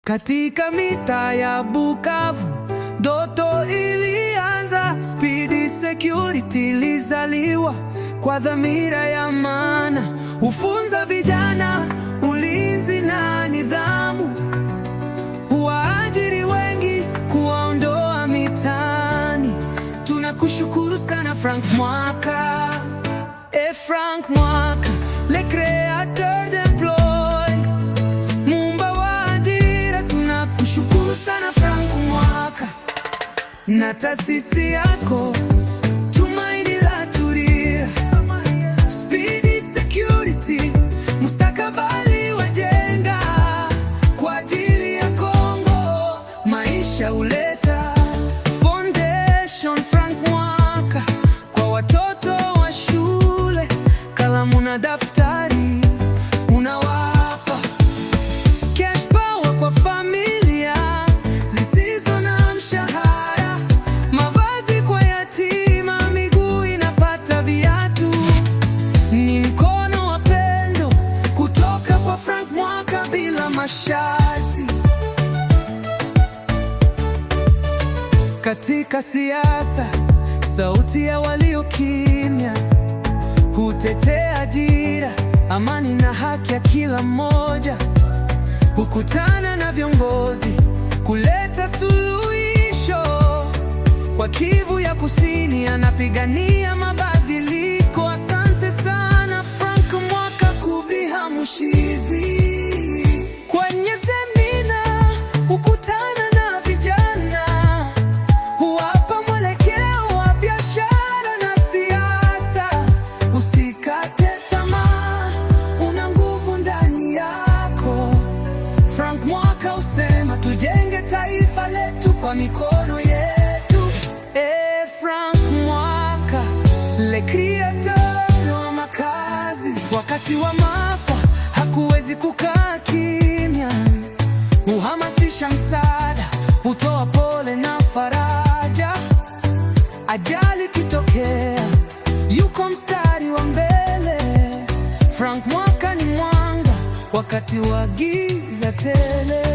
Katika mitaa ya Bukavu, ndoto ilianza. Speedy Security ilizaliwa kwa dhamira ya maana. Hufunza vijana ulinzi na nidhamu, huwaajiri wengi, kuwaondoa mitaani. Tunakushukuru sana Frank Mwaka. Frank Mwaka, le créateur d'emploi, muumba wa ajira. Tunakushukuru sana Frank Mwaka na taasisi yako Tumaini la Turia. Speedy Security, mustakabali wajenga kwa ajili ya Kongo, maisha huleta. Foundation Frank Mwaka kwa watoto wa shule, kalamu na daftari unawapa. Cash power kwa familia zisizo na mshahara, mavazi kwa yatima, miguu inapata viatu. Ni mkono wa pendo kutoka kwa Frank Mwaka bila masharti. Katika siasa, sauti ya walio kimya, hutetea ajira, amani na haki ya kila mmoja. Hukutana na viongozi kuleta suluhisho. Kwa Kivu ya Kusini anapigania mabadiliko. Asante sana Frank Mwaka kubiha Mushizi. Kwenye semina hukutana na vijana, huwapa mwelekeo wa biashara na siasa. Usikate tamaa, una nguvu ndani yako. Frank Mwaka husema tujenge taifa letu kwa mikono yetu. Frank Mwaka, le créateur wa makazi. Wakati wa maafa hakuwezi kukaa kimya, huhamasisha msaada, hutoa pole na faraja. Ajali kitokea, yuko mstari wa mbele. Frank Mwaka ni mwanga wakati wa giza tele.